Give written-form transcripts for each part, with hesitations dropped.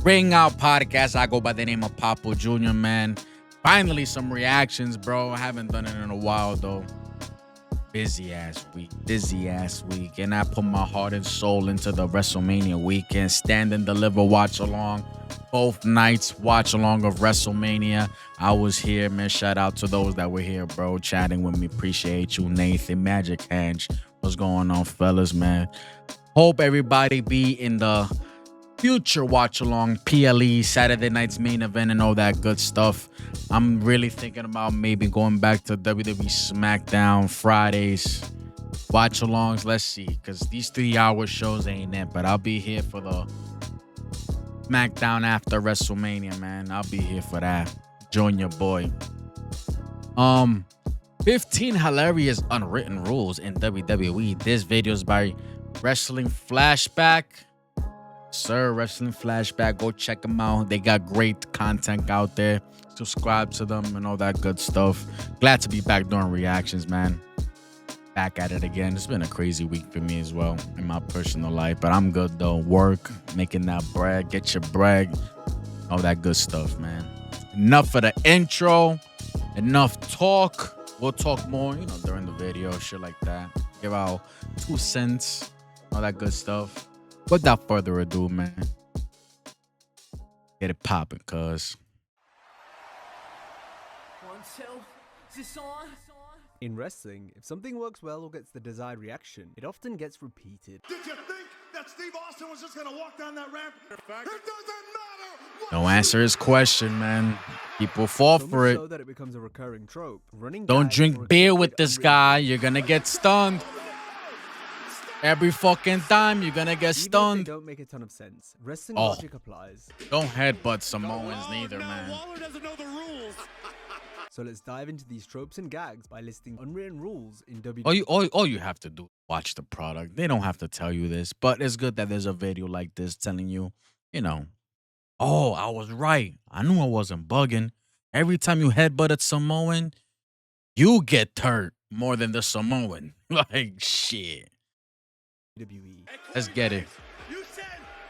Ring Out Podcast. I go by the name of Papo Jr., man. Finally, some reactions, bro. I haven't done it in a while, though. Busy ass week. And I put my heart and soul into the WrestleMania weekend. Stand and Deliver watch along. Both nights watch along of WrestleMania. I was here, man. Shout out to those that were here, bro. Chatting with me. Appreciate you, Nathan. Magic Hanch. What's going on, fellas, man? Hope everybody be in the future watch along, PLE, Saturday night's main event, and all that good stuff. I'm really thinking about maybe going back to WWE SmackDown Fridays watch alongs. Let's see, because these 3-hour shows ain't it, but I'll be here for the SmackDown after WrestleMania, man. I'll be here for that. Join your boy. 15 hilarious unwritten rules in WWE. This video is by Wrestling Flashback. Sir, Wrestling Flashback. Go check them out. They got great content out there. Subscribe to them and all that good stuff. Glad to be back doing reactions, man. Back at it again. It's been a crazy week for me as well in my personal life, but I'm good though. Work, making that bread, get your bread, all that good stuff, man. Enough for the intro. Enough talk. We'll talk more, during the video, shit like that. Give our 2 cents, all that good stuff. Without further ado, man, get it popping, cuz. 1, 2, is this on? In wrestling, if something works well or gets the desired reaction, it often gets repeated. Did you think that Steve Austin was just gonna walk down that ramp? It doesn't matter. Don't answer his question, man. People fall So for much it. so that it becomes a recurring trope. Running Don't gags drink or beer with accepted this unwritten guy. rules. You're gonna get stunned. Every fucking time you're gonna get Even if stunned. they don't make a ton of sense, wrestling Oh. logic applies. Don't headbutt Samoans neither, man. Waller doesn't know the rules. So let's dive into these tropes and gags by listing unwritten rules in WWE. All you have to do is watch the product. They don't have to tell you this, but it's good that there's a video like this telling you, oh, I was right. I knew I wasn't bugging. Every time you headbutt a Samoan, you get hurt more than the Samoan. Like, shit. WWE. Let's get it. You said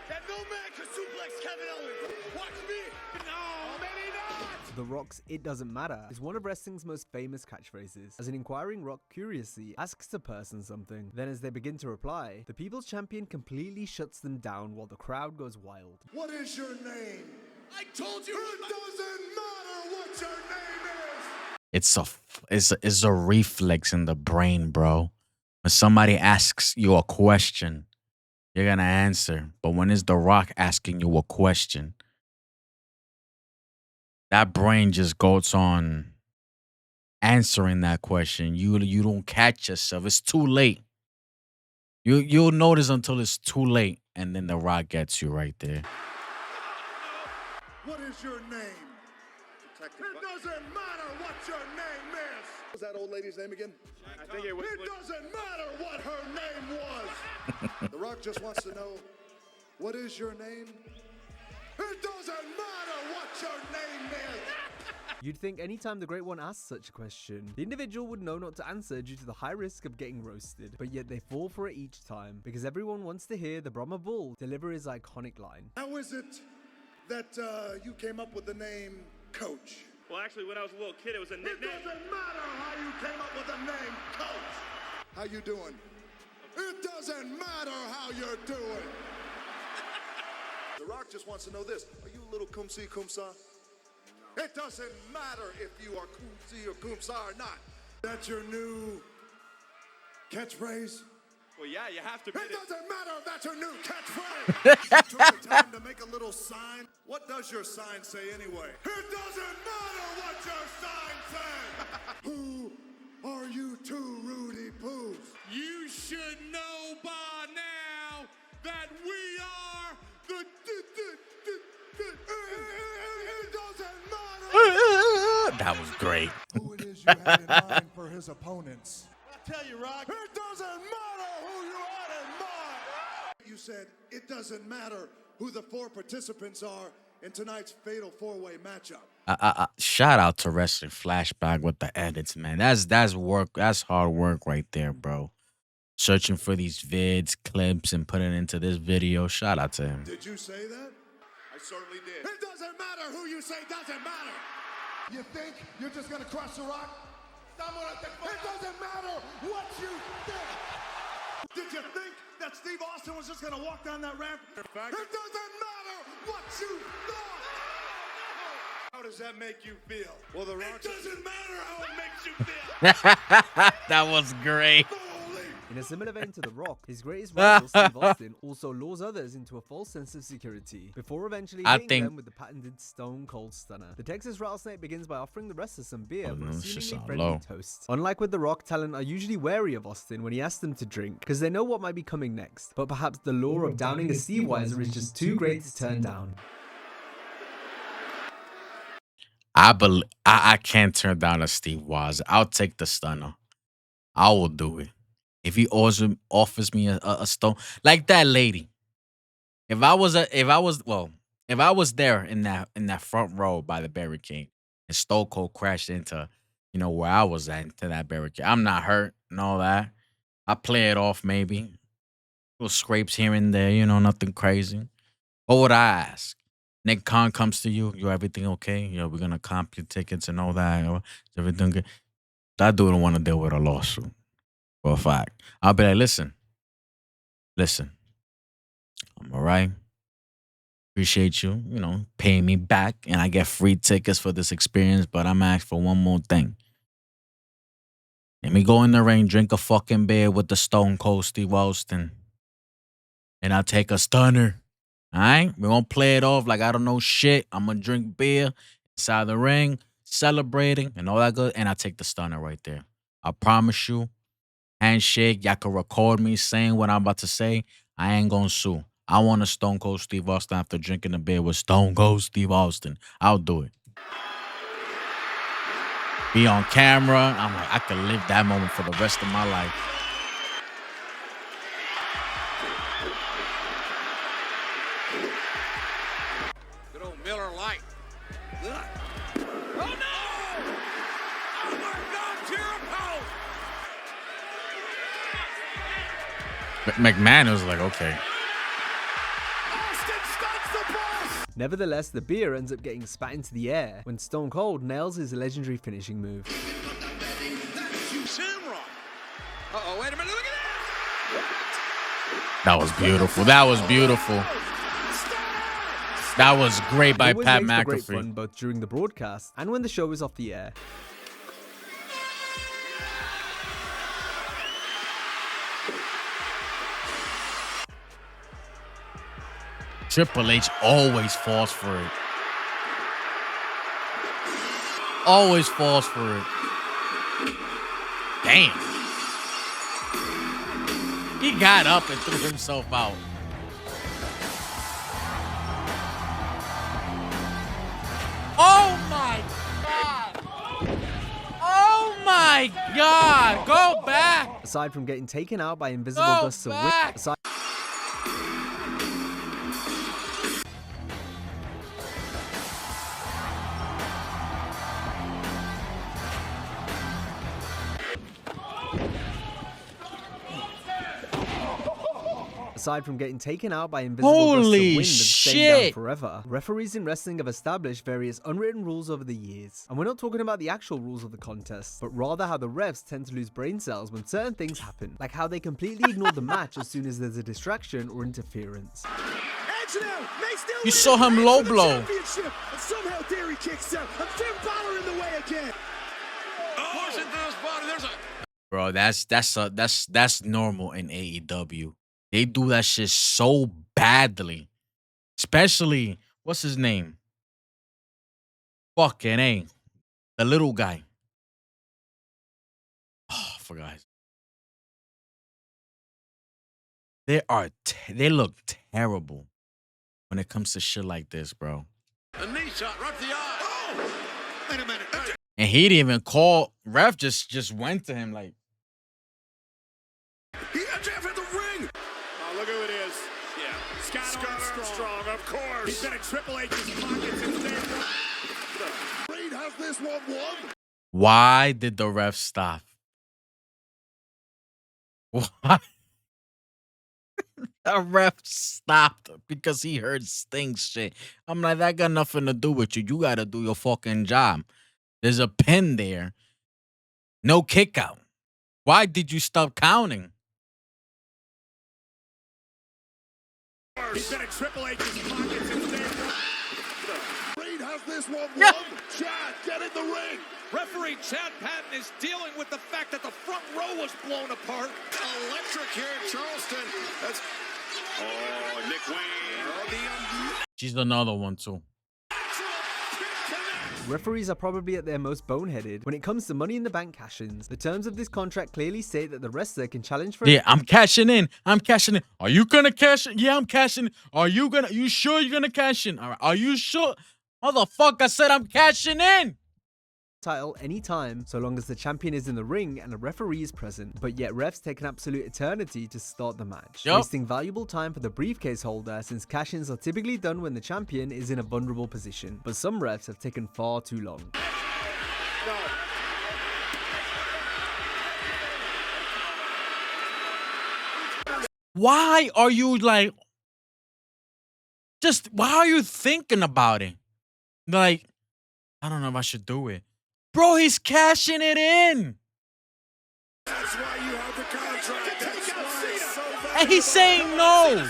that no man could suplex Kevin Owens. Watch me. No, maybe not. The Rock's "It Doesn't Matter" is one of wrestling's most famous catchphrases. As an inquiring Rock curiously asks a person something, then as they begin to reply, the People's Champion completely shuts them down while the crowd goes wild. What is your name? I told you. It doesn't matter what your name is. It's a reflex in the brain, bro. When somebody asks you a question, you're gonna answer. But when it's The Rock asking you a question, that brain just goes on answering that question. You don't catch yourself. It's too late. You'll notice until it's too late, and then The Rock gets you right there. What is your name? It doesn't matter what your name is. What was that old lady's name again? I think it was. It doesn't matter what her name was. The Rock just wants to know, what is your name? It doesn't matter what your name is. You'd think anytime the Great One asks such a question, the individual would know not to answer due to the high risk of getting roasted, but yet they fall for it each time because everyone wants to hear the Brahma Bull deliver his iconic line. How is it that you came up with the name Coach? Well, actually, when I was a little kid, it was a It nickname. doesn't matter how you came up with the name Coach. How you doing? It doesn't matter how you're doing. The Rock just wants to know this. Are you a little kumsi kumsa? It doesn't matter if you are kumsi or kumsa or not. That's your new catchphrase? Well, yeah, you have to be. It doesn't matter if that's your new catchphrase. You took the time to make a little sign. What does your sign say anyway? It doesn't matter what your sign says. Who are you two Rudy Poos? You should know by now that we are the. It doesn't matter That was great. who it is you had in mind for his opponents. I tell you, Rock, it doesn't matter who you had in mind. You said it doesn't matter who the 4 participants are in tonight's fatal 4-way matchup. Shout out to Wrestling Flashback with the edits, man. That's work. That's hard work right there, bro. Searching for these vids, clips, and putting it into this video. Shout out to him. Did you say that? I certainly did. It doesn't matter who you say doesn't matter. You think you're just gonna crush the Rock? It doesn't matter what you think. Did you think that Steve Austin was just gonna walk down that ramp? It doesn't matter what you thought. How does that make you feel? Well, the Rock. It doesn't matter how it makes you feel. That was great. In a similar vein to The Rock, his greatest rival, Steve Austin, also lures others into a false sense of security, before eventually hitting them with the patented Stone Cold Stunner. The Texas Rattlesnake begins by offering the wrestler some beer for a seemingly friendly toast. Unlike with The Rock, talent are usually wary of Austin when he asks them to drink, because they know what might be coming next, but perhaps the lure of downing a Steve Weiser is just too great to turn down. I can't turn down a Steve Weiser. I'll take the stunner. I will do it. If he offers me a stone like that lady, if I was there in that front row by the barricade and Stone Cold crashed into, where I was at, into that barricade, I'm not hurt and all that. I play it off maybe, little scrapes here and there, nothing crazy. What would I ask? Nick Khan comes to you, everything okay? We're gonna comp your tickets and all that. Is everything good? That dude don't want to deal with a lawsuit. For a fact. I'll be like, listen, I'm all right. Appreciate you, paying me back, and I get free tickets for this experience, but I'm asking for one more thing. Let me go in the ring, drink a fucking beer with the Stone Cold Steve Austin, and I'll take a stunner. All right? We're going to play it off like I don't know shit. I'm going to drink beer inside the ring, celebrating, and all that good, and I take the stunner right there. I promise you. Handshake, y'all can record me saying what I'm about to say. I ain't gonna sue. I want a Stone Cold Steve Austin after drinking a beer with Stone Cold Steve Austin. I'll do it. Be on camera. I'm like, I could live that moment for the rest of my life. Good old Miller Lite. Oh no! Oh my God, Jericho! McMahon was like, okay. Nevertheless, the beer ends up getting spat into the air when Stone Cold nails his legendary finishing move. Uh-oh, wait a minute, look at that! That was beautiful. That was beautiful. That was great by Pat McAfee. Great fun both during the broadcast and when the show is off the air. Triple H always falls for it. Always falls for it. Damn. He got up and threw himself out. Oh my God. Oh my God. Go back. Aside from getting taken out by invisible gusts of wind. Aside from getting taken out by invisible gusts of wind and staying down forever, referees in wrestling have established various unwritten rules over the years. And we're not talking about the actual rules of the contest, but rather how the refs tend to lose brain cells when certain things happen, like how they completely ignore the match as soon as there's a distraction or interference. You saw him low blow. Somehow Theory kicks out. A Finn Balor in the way again. Bro, that's normal in AEW. They do that shit so badly. Especially, what's his name? Fucking A. The little guy. Oh, I forgot. They look terrible when it comes to shit like this, bro. A knee shot right to the eye. Oh! Wait a minute. And he didn't even call. Ref just went to him like. He got Jeff at the ring. Oh, look who it is. Yeah. Scott Armstrong, of course. He's been in Triple H's pocket since day one. Reed has this one won. Why did the ref stop? Why? A ref stopped because he heard Sting shit. I'm like, that got nothing to do with you. You got to do your fucking job. There's a pin there. No kick out. Why did you stop counting? He's been in Triple H's pockets instead. Reed has this one Yeah. won. Chad, get in the ring. Referee Chad Patton is dealing with the fact that the front row was blown apart. Electric here in Charleston. That's Oh, Nick Wayne. She's another one, too. Referees are probably at their most boneheaded when it comes to Money in the Bank cash-ins. The terms of this contract clearly state that the wrestler can challenge for Yeah, I'm cashing in. I'm cashing in. Are you going to cash in? Yeah, I'm cashing in. You sure you're going to cash in? All right. Are you sure? Motherfucker said I'm cashing in. title anytime, so long as the champion is in the ring and a referee is present. But yet refs take an absolute eternity to start the match, wasting valuable time for the briefcase holder since cash-ins are typically done when the champion is in a vulnerable position. But some refs have taken far too long. Why are you like, why are you thinking about it? Like, I don't know if I should do it. Bro, he's cashing it in. That's why you have the contract. That's why it's so valuable. And he's saying no.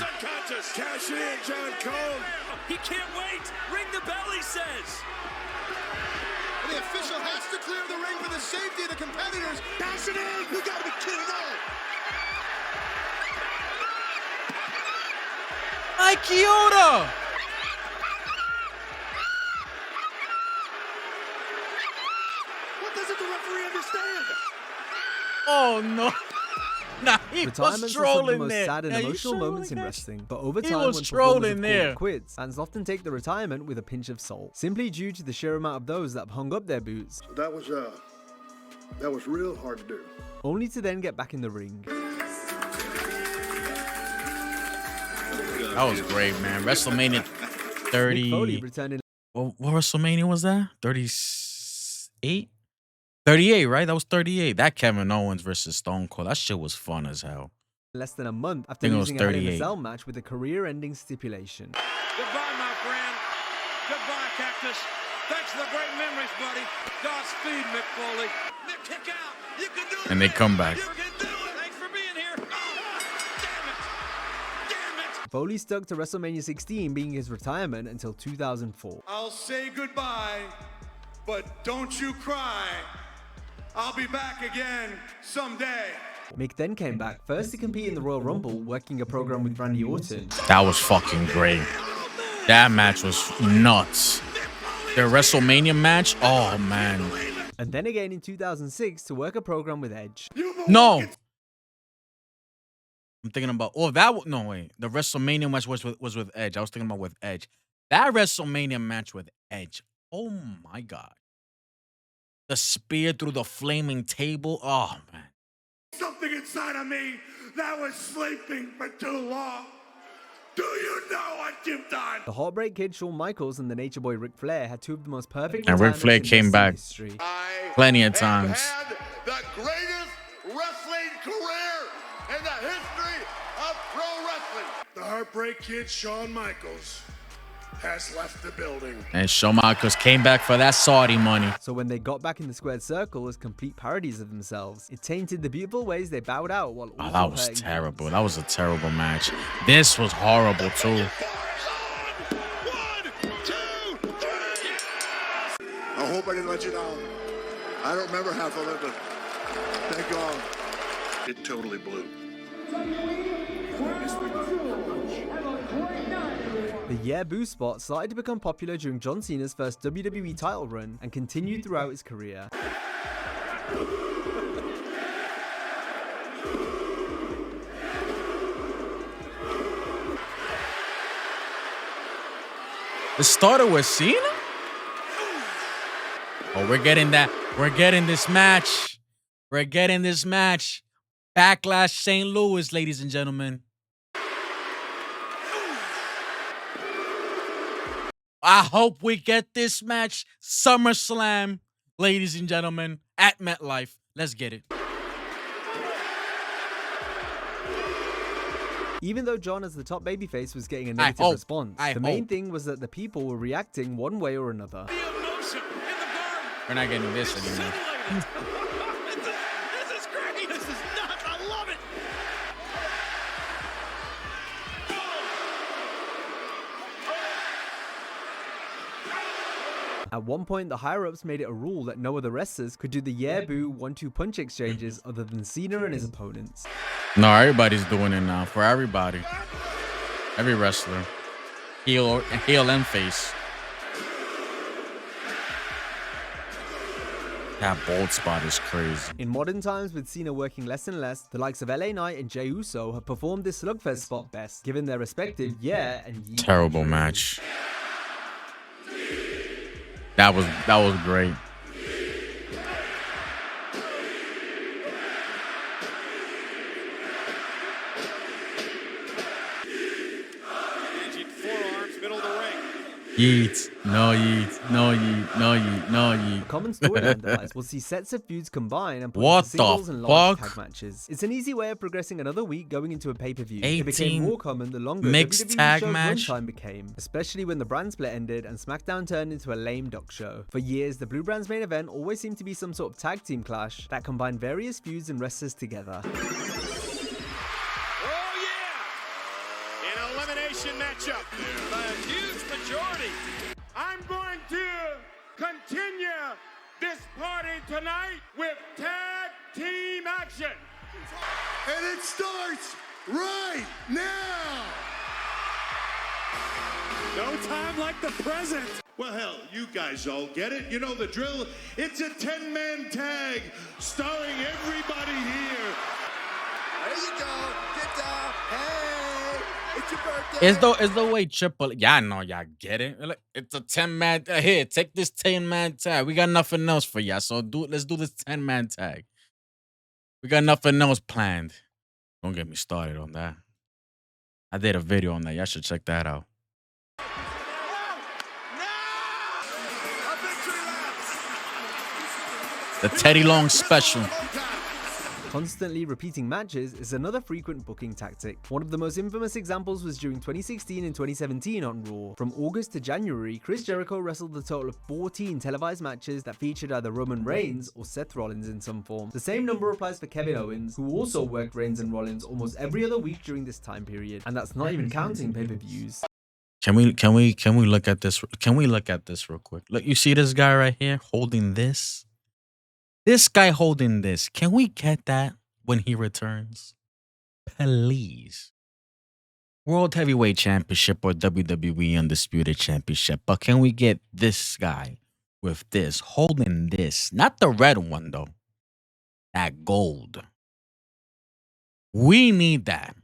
Cash it in, John Cole. He can't wait. Ring the bell, he says. The official has to clear the ring for the safety of the competitors. Cash it in. You gotta be kidding me. Mike Chioda. What doesn't the referee understand? Oh, no. Nah, he was Retirements are some of the trolling most there. sad and Yeah, you emotional sure moments in like that? wrestling, but over He time, was when trolling performers have there. called quits, fans often take the retirement with a pinch of salt, simply due to the sheer amount of those that have hung up their boots, That was real hard to do. only to then get back in the ring. That was great, man. WrestleMania Mick Foley 30. returned in What WrestleMania was that? 38? 38, right? That was 38. That Kevin Owens versus Stone Cold. That shit was fun as hell. less than a month after think it was losing a Hell in a 38. Cell match with a career-ending stipulation. Goodbye, my friend. Goodbye, Cactus. Thanks for the great memories, buddy. Godspeed, Mick Foley. Mick, kick out. You can do it. And they come back. You can do it. Thanks for being here. Oh, damn it. Damn it. Foley stuck to WrestleMania 16 being his retirement until 2004. I'll say goodbye, but don't you cry. I'll be back again someday. Mick then came back, first to compete in the Royal Rumble, working a program with Randy Orton. That was fucking great. That match was nuts. The WrestleMania match? Oh, man. And then again in 2006 to work a program with Edge. No. I'm thinking about, no, wait. The WrestleMania match was with Edge. I was thinking about with Edge. That WrestleMania match with Edge. Oh, my God. The spear through the flaming table. Oh, man. Something inside of me that was sleeping for too long. Do you know what you've done? The Heartbreak Kid Shawn Michaels and the Nature Boy Ric Flair had two of the most perfect And Ric retirements Flair in came wrestling back history. plenty of I times. have had the greatest wrestling career in the history of pro wrestling. The Heartbreak Kid Shawn Michaels has left the building. And Shawn Michaels came back for that Saudi money. So when they got back in the squared circle as complete parodies of themselves, it tainted the beautiful ways they bowed out while Oh, also that was hurting terrible. fans. That was a terrible match. This was horrible, too. I hope I didn't let you down. I don't remember half of it, but thank God. It totally blew. The Yeah Boo spot started to become popular during John Cena's first WWE title run and continued throughout his career. It started with Cena? Oh, we're getting that. We're getting this match. We're getting this match. Backlash St. Louis, ladies and gentlemen. I hope we get this match SummerSlam, ladies and gentlemen, at MetLife. Let's get it. Even though John as the top babyface was getting a negative response, the main thing was that the people were reacting one way or another. We're not getting this anymore. This is great. This is nuts. I love it. At one point, the higher-ups made it a rule that no other wrestlers could do the yeah-boo 1-2 punch exchanges other than Cena and his opponents. No, everybody's doing it now. For everybody. Every wrestler. Heel and face. That bold spot is crazy. In modern times, with Cena working less and less, the likes of LA Knight and Jey Uso have performed this slugfest spot best, given their respective yeah and yeet. Terrible match. That was great. Forearms, middle of the ring. Yeet. No yeet. No yeet. No yeet. No yeet. A common storyline device will see sets of feuds combine and put What into singles the and large fuck? tag matches. It's an easy way of progressing another week going into a pay-per-view. It 18 became more common the longer mixed WWE tag show's match? runtime became, especially when the brand split ended and SmackDown turned into a lame duck show. For years, the Blue Brand's main event always seemed to be some sort of tag team clash that combined various feuds and wrestlers together. Oh, yeah! An elimination matchup by a huge majority. I'm going to continue this party tonight with tag team action. And it starts right now. No time like the present. Well, hell, you guys all get it. You know the drill. It's a 10-man tag starring everybody here. There you go. Get down. Hey, it's your birthday. It's the way Triple. Yeah, I know y'all get it. Like, it's a 10-man. Here, take this 10-man tag. We got nothing else for y'all, so let's do this 10-man tag. We got nothing else planned. Don't get me started on that. I did a video on that. Y'all should check that out. The Teddy Long special. Constantly repeating matches is another frequent booking tactic. One of the most infamous examples was during 2016 and 2017 on Raw. From August to January, Chris Jericho wrestled a total of 14 televised matches that featured either Roman Reigns or Seth Rollins in some form. The same number applies for Kevin Owens, who also worked Reigns and Rollins almost every other week during this time period, and that's not even counting pay-per-views. Can we look at this? Can we look at this real quick? Look, you see this guy right here holding this? This guy holding this. Can we get that when he returns? Please. World Heavyweight Championship or WWE Undisputed Championship. But can we get this guy with this, holding this? Not the red one, though. That gold. We need that.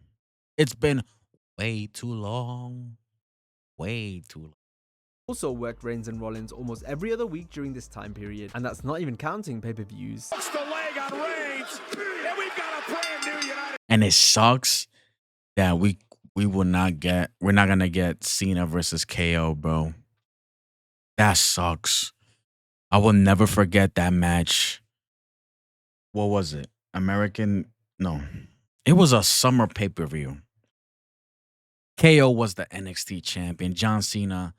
It's been way too long. Way too long. Also worked Reigns and Rollins almost every other week during this time period, and that's not even counting pay-per-views. It's the leg on Reigns, and we've got a brand new United. And it sucks that we're not gonna get Cena versus KO, bro. That sucks. I will never forget that match. What was it? No. It was a summer pay-per-view. KO was the NXT champion. John Cena,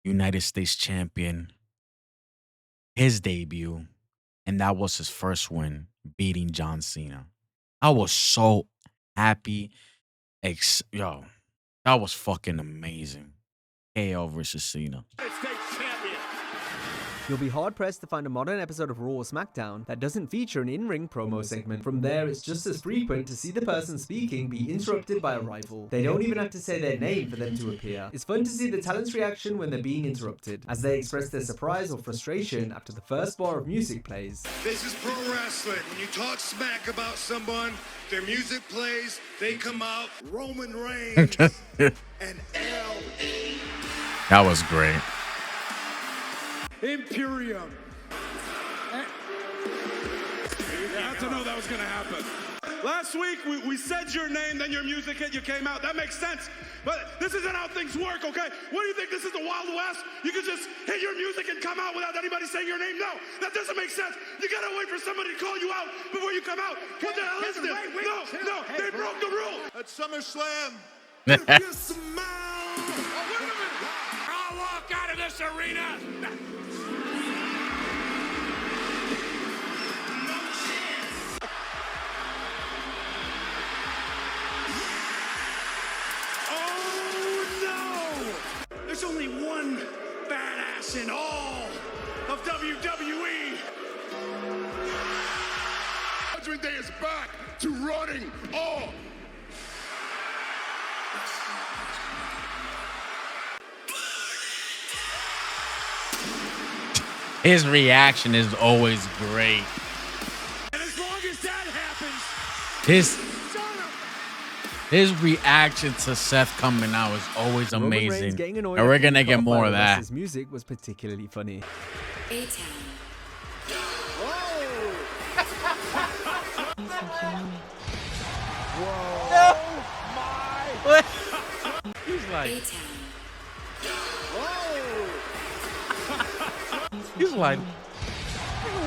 United States champion. His debut. And that was his first win, beating John Cena. I was so happy. Yo, that was fucking amazing. KO versus Cena. United States champion. You'll be hard-pressed to find a modern episode of Raw or SmackDown that doesn't feature an in-ring promo segment. From there, it's just as frequent to see the person speaking be interrupted by a rival. They don't even have to say their name for them to appear. It's fun to see the talent's reaction when they're being interrupted, as they express their surprise or frustration after the first bar of music plays. This is pro wrestling. When you talk smack about someone, their music plays, they come out. Roman Reigns and L. That was great. Imperium. You have to know that was going to happen. last week we said your name, then your music hit, you came out. That makes sense. But this isn't how things work, okay? What do you think? This is the Wild West? You can just hit your music and come out without anybody saying your name? No, that doesn't make sense. You gotta wait for somebody to call you out before you come out. What the hell is this? No, they broke the rule. At SummerSlam, I'll walk out of this arena. There's only one badass in all of WWE. Judgment Day is back to running all. His reaction is always great. And as long as that happens, His reaction to Seth coming out is always Roman Reigns amazing. getting annoyed And we're at gonna being get caught more by of the that. wrestler's music was particularly funny. He's like, he's like,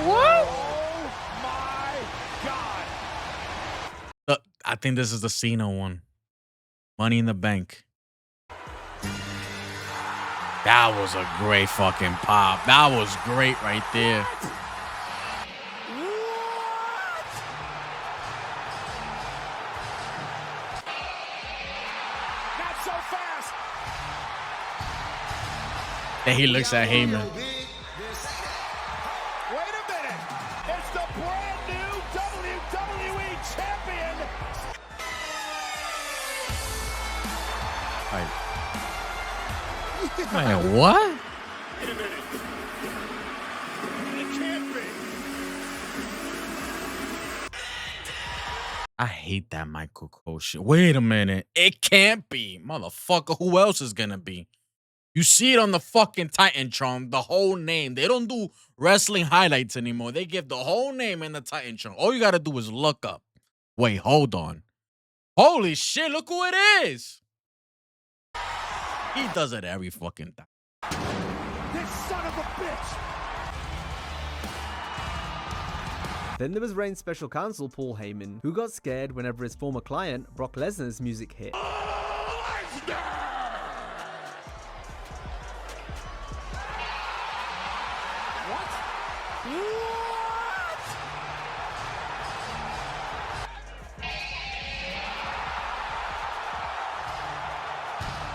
what? I think this is the Cena one. Money in the Bank. That was a great fucking pop. That was great right there. not so fast. Then he looks at Heyman. Wait a minute. It's the brand new WWE champion. Man, what? Wait a minute. It can't be. I hate that Michael Cole shit. Wait a minute. It can't be. Motherfucker, who else is gonna be? You see it on the fucking Titantron, the whole name. They don't do wrestling highlights anymore. They give the whole name in the Titantron. All you gotta do is look up. Wait, hold on. Holy shit, look who it is. He does it every fucking time. This son of a bitch. Then there was Reigns' special counsel, Paul Heyman, who got scared whenever his former client, Brock Lesnar's music hit.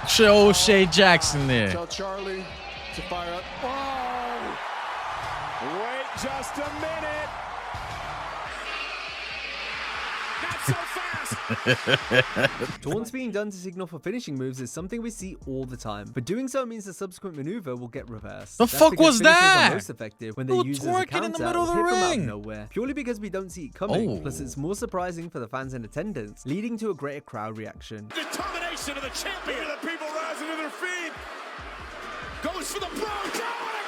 Show Shea Jackson there. Tell Charlie to fire up. Whoa. Wait just a minute. Not so fast. Taunts being done to signal for finishing moves is something we see all the time, but doing so means the subsequent maneuver will get reversed. The fuck because was finishers that? Are most effective when they're Little used as a twerking counter in the middle of or the hit from out of ring. nowhere, purely because we don't see it coming. Oh. Plus, it's more surprising for the fans in attendance, leading to a greater crowd reaction. Determination of the champion. Look at the people rising to their feet. Goes for the bro. Down a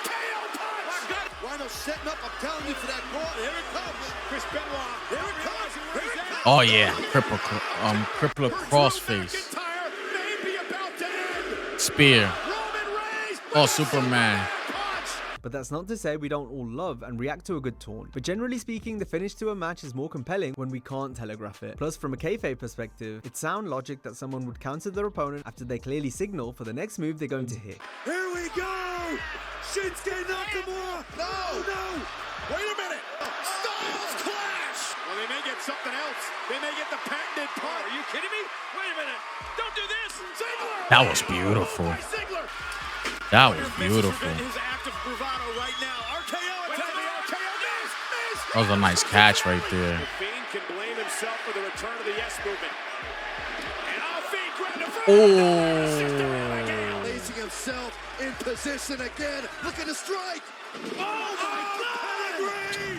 KO punch. Rhino setting up, I'm telling you, for that brawl. Here it comes. Chris Benoit. Here it comes. Here it comes. Oh yeah, crippler crossface. McIntyre may be about to end. Spear. Roman Reigns. Oh, Superman. Punch. But that's not to say we don't all love and react to a good taunt. But generally speaking, the finish to a match is more compelling when we can't telegraph it. Plus, from a kayfabe perspective, it's sound logic that someone would counter their opponent after they clearly signal for the next move they're going to hit. Here we go. Shinsuke Nakamura. No. Wait a minute. Styles clash. Well, they may get something else. They may get the patented punch. Are you kidding me? Wait a minute. Don't do this. Ziggler. That was beautiful. By Ziggler. That was beautiful. His active bravado right now. RKO. That was a nice catch right there. The Fiend can blame himself for the return of the yes movement. And Fiend grabbed the front. Placing himself in position again. Looking to strike. Oh my God!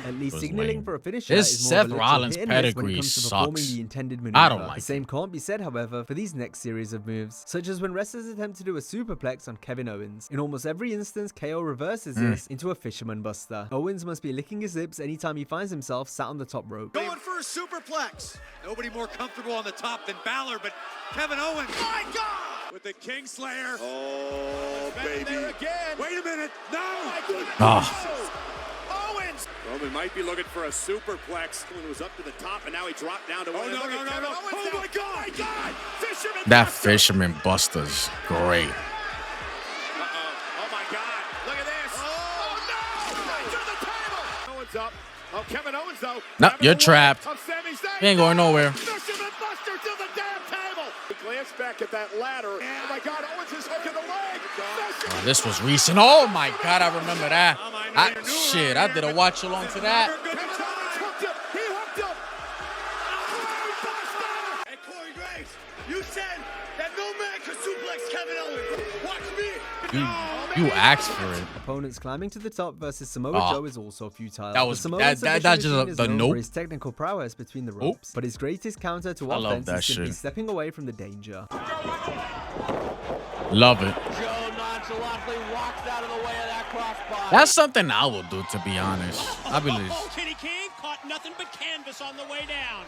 At least Was signaling lame. for a finisher This is more of a Seth literal Rollins hit and miss when it pedigree comes to performing sucks. the intended maneuver. I don't like the same can't be said, however, for these next series of moves, such as when wrestlers attempt to do a superplex on Kevin Owens. In almost every instance, KO reverses this into a fisherman buster. Owens must be licking his lips anytime he finds himself sat on the top rope. Going for a superplex. Nobody more comfortable on the top than Balor, but Kevin Owens. My God! With the Kingslayer. Oh, baby. There again. Wait a minute. No. Owens! Roman might be looking for a superplex. He was up to the top, and now he dropped down to one. no. Oh, my God. Fisherman That Buster. fisherman buster's great. Oh, my God. Look at this. Oh, no! Right to the table! Owens up. Oh, Kevin Owens, though. No, Having you're a trapped. of Sami Zayn. You ain't going nowhere. Fisherman Buster to the damn table. He glanced back at that ladder. Oh, my God. Owens is hooking the leg. Oh, this was recent. Oh my God, I remember that. Shit, I did a watch along to that. Kevin Owens hooked him. He hooked him. Hey, Corey Graves, you said that no man could suplex Kevin Owens. Watch me. You asked for it. Opponents climbing to the top versus Samoa Oh. Joe is also futile. That was- The Samoan that submission just machine a- is the known nope. for his technical prowess between the ropes, but his greatest counter to I love offense that is simply shit. stepping away from the danger. Love it. Joe nonchalantly walks out of the way of that crossbody. That's something I will do, to be honest. I believe. Kenny King caught nothing but canvas on the way down.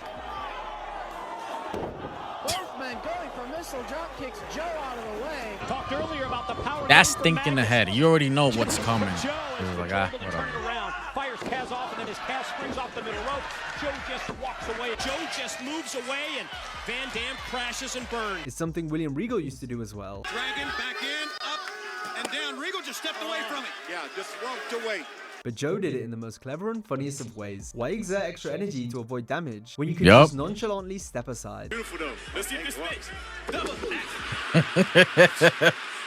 Both men going for missile drop kicks Joe out of the way. Talked earlier about the power. That's thinking ahead. You already know what's coming. Joe It was is like, able to whatever. turn it around. Fires Kaz off, and then his Kaz springs off the middle rope. Joe just walks away. Joe just moves away and Van Dam crashes and burns. It's something William Regal used to do as well. Dragon back in, up and down. Regal just stepped away from it. Yeah, just roped away. But Joe did it in the most clever and funniest of ways. Why exert extra energy to avoid damage when you could Yup. just nonchalantly step aside? Beautiful, though. Let's see this fix.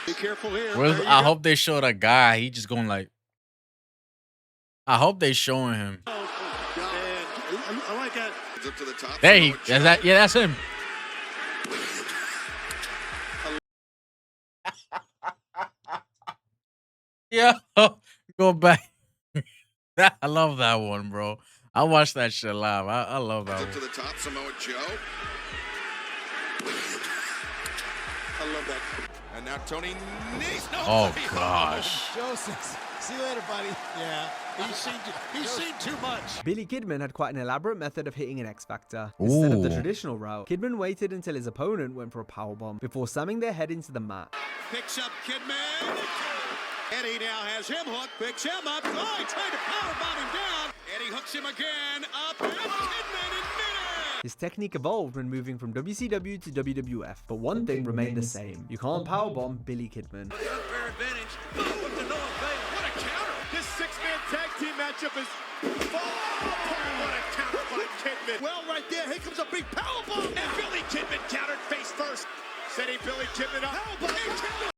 Be careful here. I hope they show the guy. He just going like. I hope they showing him. I like that. It's up to the top. There he. Samoa Joe. Yeah, that's him. Yeah, go back. I love that one, bro. I watched that shit live. I love that Up to one. the top, Samoa Joe. I love that. And now Tony Nese. No, Oh gosh. Joseph, see you later, buddy. Yeah, he's seen too much. Billy Kidman had quite an elaborate method of hitting an X Factor. Instead of the Ooh. traditional route, Kidman waited until his opponent went for a powerbomb before slamming their head into the mat. Picks up Kidman. Eddie now has him hooked, picks him up. Oh, he tried to powerbomb him down. Eddie hooks him again, up, and Kidman in midair. His technique evolved when moving from WCW to WWF, but one thing remained the same. You can't powerbomb Billy Kidman. Unfair advantage. Boom, to no avail. What a counter. This six-man tag team matchup is. Oh, what a counter by Kidman. Well, right there, here comes a big powerbomb. And Billy Kidman countered face first. Setting Billy Kidman up. Powerbomb.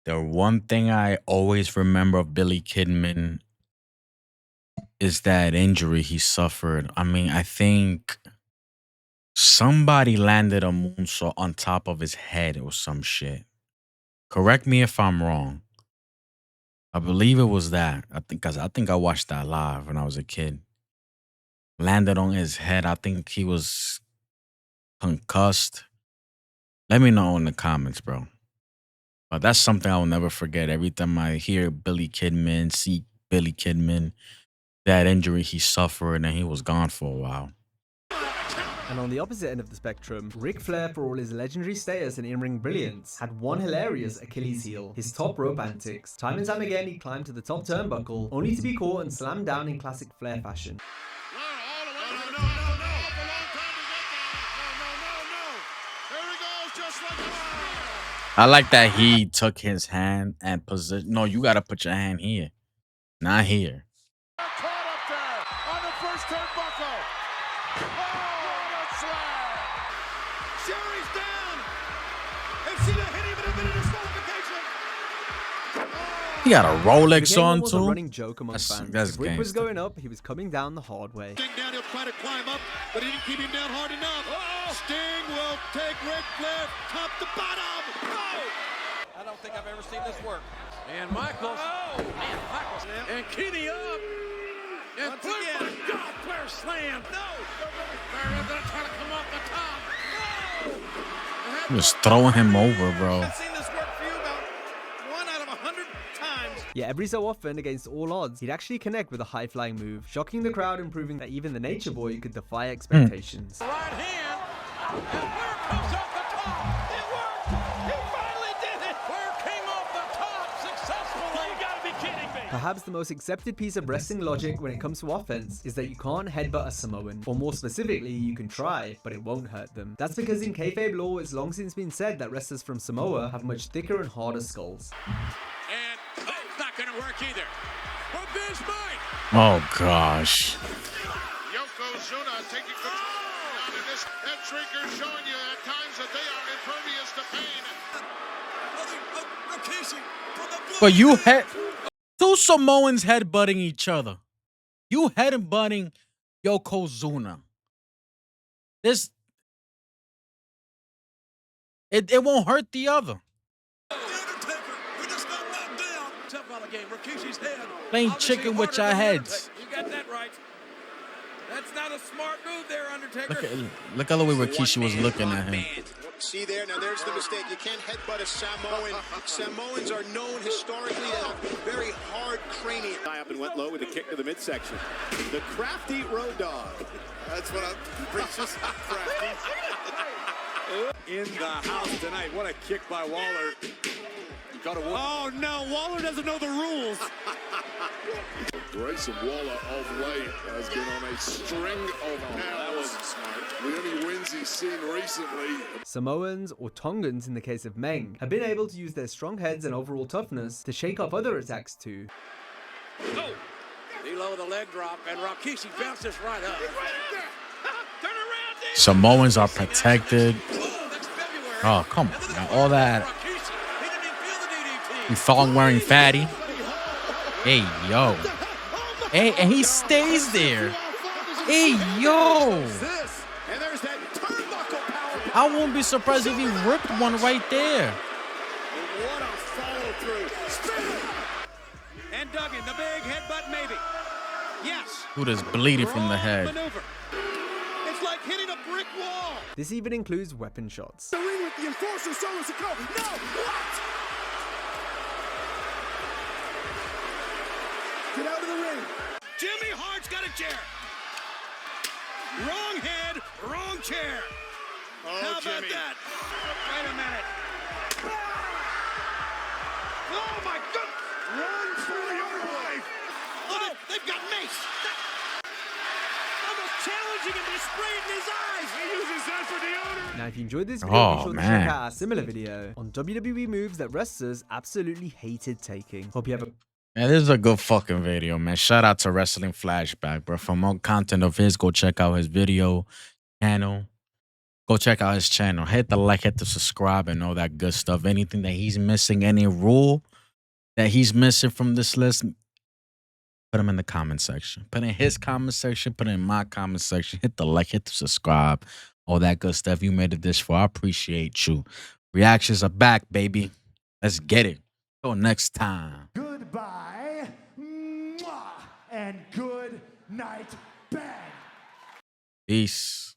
The one thing I always remember of Billy Kidman is that injury he suffered. I mean, I think somebody landed a moonsault on top of his head or some shit. Correct me if I'm wrong. I believe it was that. I think I watched that live when I was a kid. Landed on his head. I think he was concussed. Let me know in the comments, bro. But that's something I will never forget. Every time I hear Billy Kidman, see Billy Kidman, that injury he suffered, and he was gone for a while. And on the opposite end of the spectrum, Ric Flair, for all his legendary status and in-ring brilliance, had one hilarious Achilles heel, his top rope antics. Time and time again, he climbed to the top turnbuckle, only to be caught and slammed down in classic Flair fashion. I like that he took his hand and position. No, you got to put your hand here, not here. Caught up there on the first turnbuckle. Oh, what a slam! Sherry's down. And Cena hit him in a minute disqualification. He got a It Rolex became on almost a too. running joke among fans. That's If Rick was gangster. going up, he was coming down the hard way. Sting down, he'll try to climb up, but he didn't keep him down hard enough. Sting will take Ric Flair top to bottom. Oh! I don't think I've ever seen this work. And Michaels. Oh, man, Michaels. And Kenny up. And Once Flair, again. my God, Flair slam. No. Flair is gonna try to come off the top. Just throwing him over, bro. I've seen this work for you about 1 out of 100 times. Yet every so often, against all odds, he'd actually connect with a high-flying move, shocking the crowd and proving that even the Nature Boy could defy expectations. Right hand. And Flair comes off the top. It worked. He finally did it. Flair came off the top successfully. You gotta be kidding me. Perhaps the most accepted piece of wrestling logic when it comes to offense is that you can't headbutt a Samoan, or more specifically, you can try, but it won't hurt them. That's because in kayfabe lore, it's long since been said that wrestlers from Samoa have much thicker and harder skulls. And it's not gonna work either. But this might. Oh gosh. Yokozuna taking control in this head shrinker, showing you at times that they are impervious to pain. But you had two Samoans headbutting each other. You headbutting Yokozuna. This it won't hurt the other. Playing chicken with your heads. You got that right. That's not a smart move there, Undertaker. Look at the way Rikishi was looking at him. See there, now there's the mistake. You can't headbutt a Samoan. Samoans are known historically to have very hard cranium. Up and went low with a kick to the midsection. The crafty road dog. That's what I'm precious crafty. In the house tonight. What a kick by Waller. Oh no, Waller doesn't know the rules. Grayson Waller of late has been on a string of That wasn't smart. The only wins he's seen recently. Samoans, or Tongans in the case of Meng, have been able to use their strong heads and overall toughness to shake off other attacks too. Oh, below with a leg drop, and Rikishi bounces right up. Turn around, Dave. Samoans are protected. Next February. Oh, come on. Now, all that. Rikishi, he didn't even feel the DDT. He thong wearing fatty. Hey, yo. Hey, and he stays there. Hey, yo. And there's that turnbuckle power. I won't be surprised if he ripped one right there. What a follow through. And Duggan, the big headbutt maybe. Yes. Dude is bleeding from the head. Maneuver. It's like hitting a brick wall. This even includes weapon shots. The ring with the enforcer, so is a go. No, what? Get out of the ring. Jimmy Hart's got a chair. Wrong head, wrong chair. How about Jimmy. that? Wait a minute. Oh my goodness. Run for your life. Oh, they've got mace. Almost challenging him to spray it in his eyes. He uses that for deodorant. Now if you enjoyed this video, be sure to man. check out our similar video on WWE moves that wrestlers absolutely hated taking. Hope you have a Yeah, this is a good fucking video, man. Shout out to Wrestling Flashback, bro. For more content of his, go check out his video channel. Go check out his channel. Hit the like, hit the subscribe, and all that good stuff. Anything that he's missing, any rule that he's missing from this list, put him in the comment section. Put in his comment section, put in my comment section. Hit the like, hit the subscribe, all that good stuff. You made it this far. I appreciate you. Reactions are back, baby. Let's get it. Till next time. Goodbye, mwah, and good night, bang. Peace.